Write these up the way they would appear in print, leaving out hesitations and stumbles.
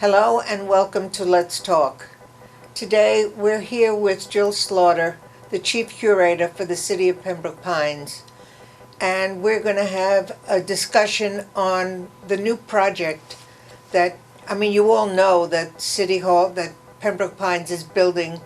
Hello and welcome to Let's Talk. Today we're here with Jill Slaughter, the Chief Curator for the City of Pembroke Pines, and we're going to have a discussion on the new project that, you all know that City Hall, that Pembroke Pines is building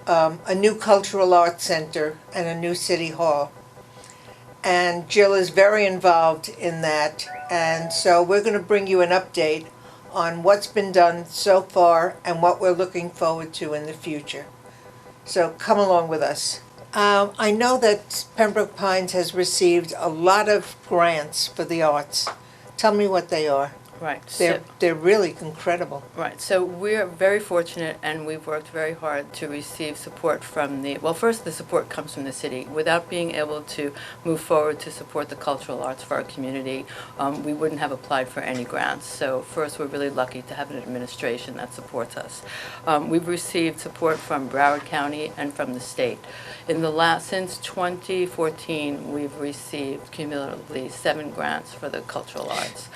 a new cultural arts center and a new City Hall. And Jill is very involved in that, and so we're going to bring you an update on what's been done so far and what we're looking forward to in the future. So come along with us. I know that Pembroke Pines has received a lot of grants for the arts. Tell me what they are. Right. They're really incredible. Right. So we're very fortunate, and we've worked very hard to receive support from first the support comes from the city. Without being able to move forward to support the cultural arts for our community, we wouldn't have applied for any grants. So first, we're really lucky to have an administration that supports us. We've received support from Broward County and from the state. Since 2014, we've received cumulatively 7 grants for the cultural arts.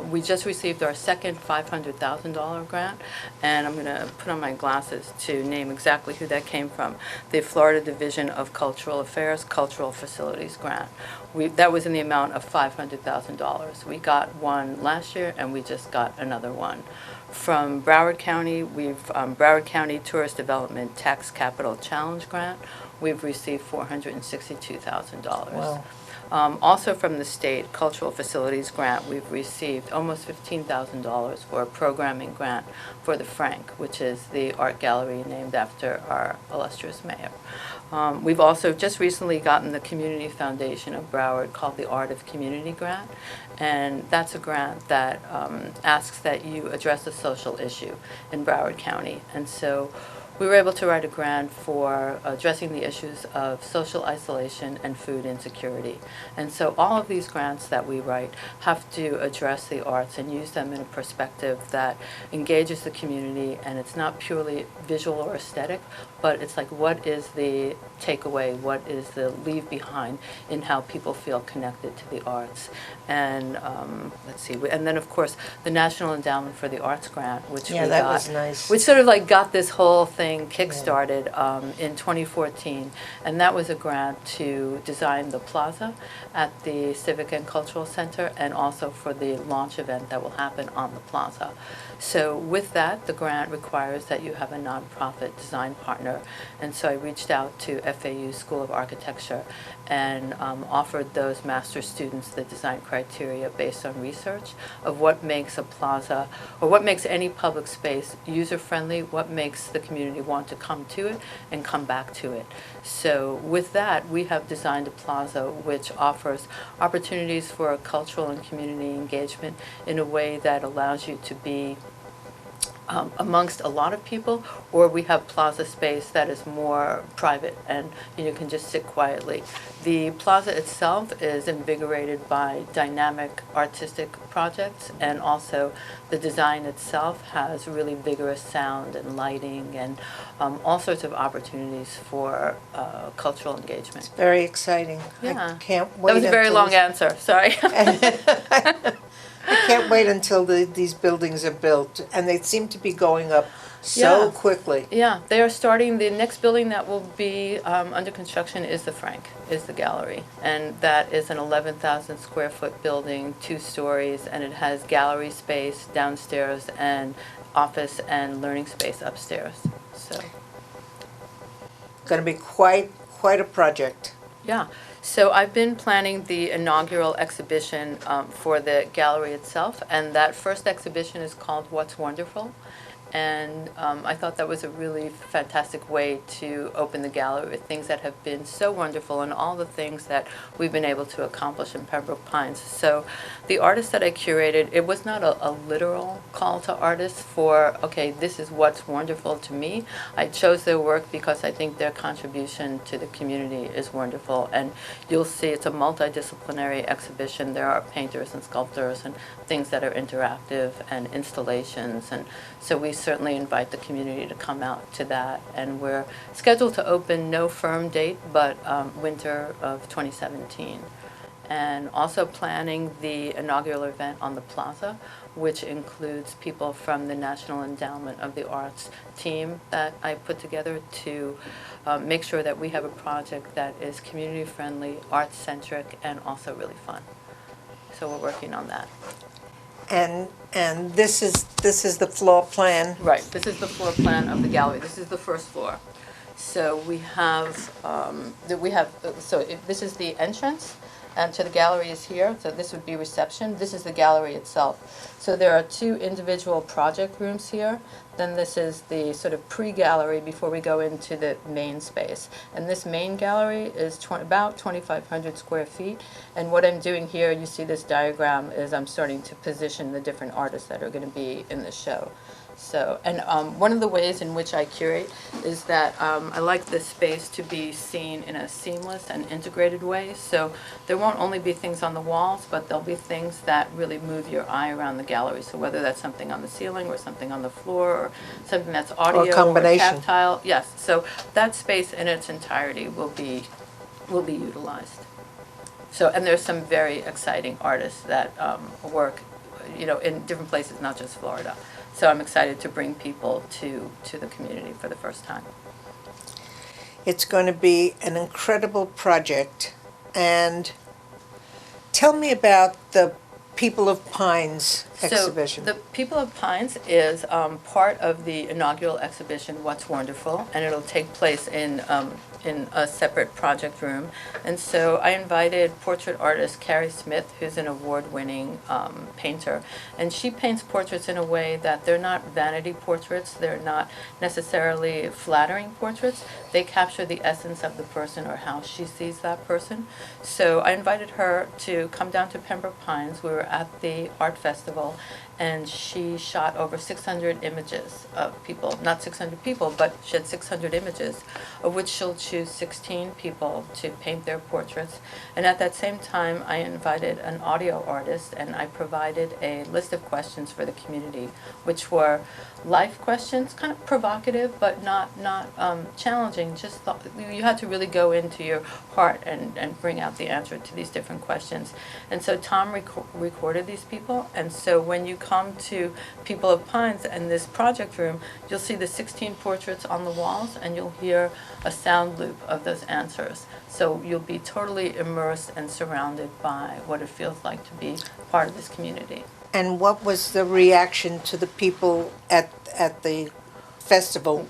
We just received our second $500,000 grant, and I'm going to put on my glasses to name exactly who that came from. The Florida Division of Cultural Affairs Cultural Facilities Grant. That was in the amount of $500,000. We got one last year, and we just got another one. From Broward County, Broward County Tourist Development Tax Capital Challenge Grant. We've received $462,000. Wow. Also from the state cultural facilities grant, we've received almost $15,000 for a programming grant for the Frank, which is the art gallery named after our illustrious mayor. We've also just recently gotten the Community Foundation of Broward called the Art of Community grant, and that's a grant that asks that you address a social issue in Broward County. And so we were able to write a grant for addressing the issues of social isolation and food insecurity. And so all of these grants that we write have to address the arts and use them in a perspective that engages the community, and it's not purely visual or aesthetic, but it's like, what is the takeaway, what is the leave behind in how people feel connected to the arts. And let's see, and then of course the National Endowment for the Arts grant, which was nice. Which sort of like got this whole thing kick-started in 2014, and that was a grant to design the plaza at the Civic and Cultural Center, and also for the launch event that will happen on the plaza. So with that, the grant requires that you have a nonprofit design partner, and so I reached out to FAU School of Architecture and offered those master's students the design criteria based on research of what makes a plaza, or what makes any public space user-friendly, what makes the community want to come to it and come back to it. So with that, we have designed a plaza which offers opportunities for cultural and community engagement in a way that allows you to be amongst a lot of people, or we have plaza space that is more private and you can just sit quietly. The plaza itself is invigorated by dynamic artistic projects, and also the design itself has really vigorous sound and lighting and all sorts of opportunities for cultural engagement. It's very exciting. Yeah. I can't wait. That was a very long answer, sorry. I can't wait until these buildings are built, and they seem to be going up so quickly. Yeah, they are starting. The next building that will be under construction is the Frank, is the gallery, and that is an 11,000 square foot building, 2 stories, and it has gallery space downstairs and office and learning space upstairs. So, Going to be quite a project. yeah. So I've been planning the inaugural exhibition for the gallery itself, and that first exhibition is called What's Wonderful. And I thought that was a really fantastic way to open the gallery with things that have been so wonderful and all the things that we've been able to accomplish in Pembroke Pines. So the artists that I curated, it was not a literal call to artists for, okay, this is what's wonderful to me. I chose their work because I think their contribution to the community is wonderful. And you'll see it's a multidisciplinary exhibition. There are painters and sculptors and things that are interactive and installations. And so we certainly invite the community to come out to that. And we're scheduled to open, no firm date, but winter of 2017. And also planning the inaugural event on the plaza, which includes people from the National Endowment of the Arts team that I put together to make sure that we have a project that is community-friendly, art-centric, and also really fun. So we're working on that. And this is the floor plan. Right, this is the floor plan of the gallery. This is the first floor. So this is the entrance, and to the gallery is here. So this would be reception. This is the gallery itself. So there are two individual project rooms here. Then this is the sort of pre-gallery before we go into the main space. And this main gallery is about 2,500 square feet. And what I'm doing here, you see this diagram, is I'm starting to position the different artists that are going to be in the show. So, and one of the ways in which I curate is that I like this space to be seen in a seamless and integrated way. So there won't only be things on the walls, but there'll be things that really move your eye around the gallery. So whether that's something on the ceiling or something on the floor or something that's audio or tactile. Yes, so that space in its entirety will be utilized. So, and there's some very exciting artists that work, in different places, not just Florida. So I'm excited to bring people to the community for the first time. It's going to be an incredible project. And tell me about the People of Pines exhibition. So the People of Pines is part of the inaugural exhibition, What's Wonderful, and it'll take place in a separate project room. And so I invited portrait artist Carrie Smith, who's an award-winning painter, and she paints portraits in a way that they're not vanity portraits, they're not necessarily flattering portraits, they capture the essence of the person or how she sees that person. So I invited her to come down to Pembroke Pines. We were at the art festival, and she shot over 600 images of people, not 600 people, but she had 600 images, of which she'll choose 16 people to paint their portraits. And at that same time, I invited an audio artist, and I provided a list of questions for the community, which were life questions, kind of provocative, but not challenging. Just you had to really go into your heart and bring out the answer to these different questions. And so Tom recorded these people, and so when you come to People of Pines and this project room, you'll see the 16 portraits on the walls, and you'll hear a sound loop of those answers. So you'll be totally immersed and surrounded by what it feels like to be part of this community. And what was the reaction to the people at the festival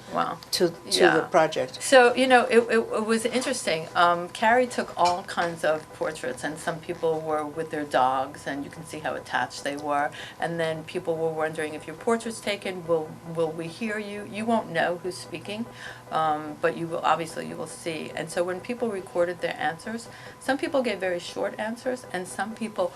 to the project? So, it was interesting. Carrie took all kinds of portraits, and some people were with their dogs, and you can see how attached they were. And then people were wondering, if your portrait's taken, will we hear you? You won't know who's speaking, but you will see. And so when people recorded their answers, some people gave very short answers, and some people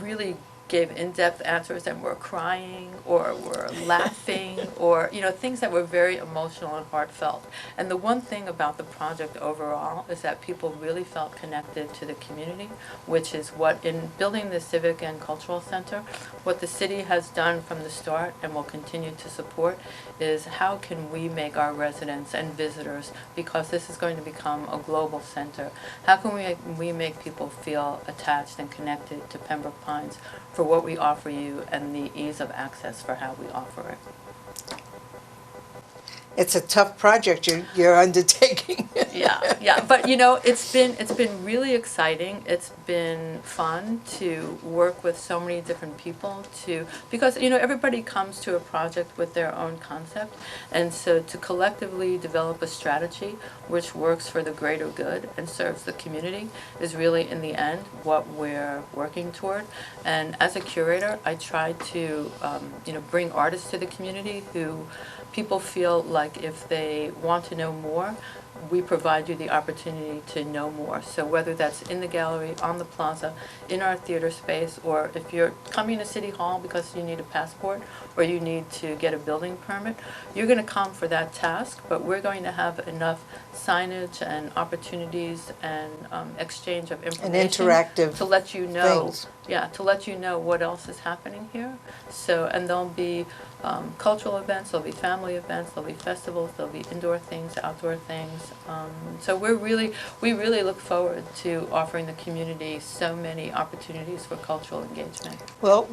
really gave in-depth answers and were crying or were laughing or things that were very emotional and heartfelt. And the one thing about the project overall is that people really felt connected to the community, which is what, in building the Civic and Cultural Center, what the city has done from the start and will continue to support is how can we make our residents and visitors, because this is going to become a global center, how can we make people feel attached and connected to Pembroke Pines for what we offer you and the ease of access for how we offer it. It's a tough project you're undertaking. Yeah, but it's been really exciting. It's been fun to work with so many different people because everybody comes to a project with their own concept, and so to collectively develop a strategy which works for the greater good and serves the community is really, in the end, what we're working toward. And as a curator, I try to bring artists to the community who people feel like if they want to know more, we provide you the opportunity to know more. So whether that's in the gallery, on the plaza, in our theater space, or if you're coming to City Hall because you need a passport or you need to get a building permit, you're going to come for that task, but we're going to have enough signage and opportunities and exchange of information and interactive to let you know things. To let you know what else is happening here. So, and there'll be cultural events, there'll be family events, there'll be festivals, there'll be indoor things, outdoor things. So we really look forward to offering the community so many opportunities for cultural engagement. Well,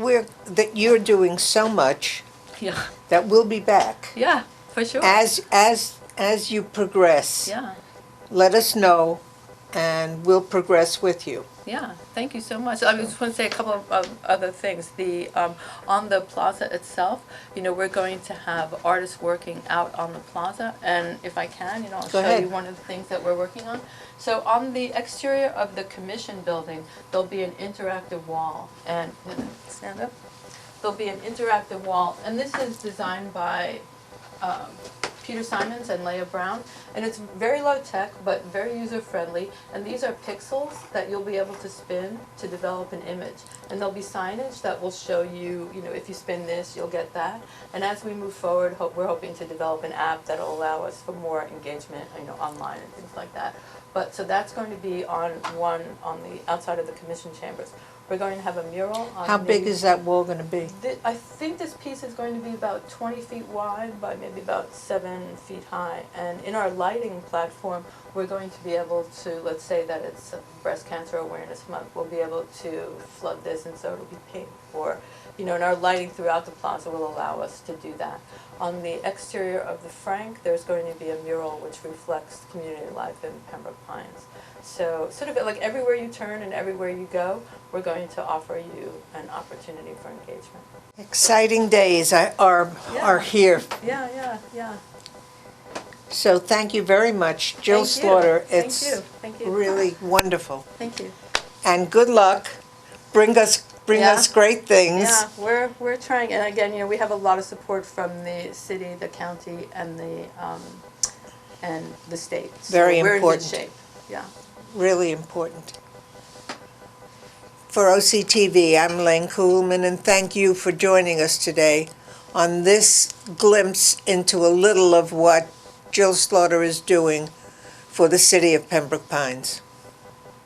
you're doing so much Yeah, that we'll be back. yeah, for sure. As you progress, Yeah. let us know, and we'll progress with you. Yeah, thank you so much. I just want to say a couple of other things. On the plaza itself, we're going to have artists working out on the plaza, and if I can, I'll Go show ahead. you one of the things that we're working on. So on the exterior of the commission building, there'll be an interactive wall, and stand up. There'll be an interactive wall, and this is designed by Peter Simons and Leah Brown, and it's very low tech but very user friendly, and these are pixels that you'll be able to spin to develop an image, and there'll be signage that will show you, if you spin this you'll get that, and as we move forward we're hoping to develop an app that'll allow us for more engagement, online and things like that. But so that's going to be on the outside of the commission chambers. We're going to have a mural on How big is that wall going to be? I think this piece is going to be about 20 feet wide by maybe about 7 feet high. And in our lighting platform, we're going to be able to, let's say that it's Breast Cancer Awareness Month, we'll be able to flood this and so it'll be pink. Or, and our lighting throughout the plaza will allow us to do that. On the exterior of the Frank, there's going to be a mural which reflects community life in Pembroke Pines. So sort of like everywhere you turn and everywhere you go, we're going to offer you an opportunity for engagement. Exciting days are here. Yeah. So thank you very much, Jill Thank you. Slaughter. Thank It's you. Thank you. really wonderful. Thank you. And good luck. Bring us Yeah. great things. Yeah, we're trying, and again, we have a lot of support from the city, the county, and the state. So Very we're important. in good shape. Yeah. Really important. For OCTV, I'm Elaine Kuhlman, and thank you for joining us today on this glimpse into a little of what Jill Slaughter is doing for the City of Pembroke Pines.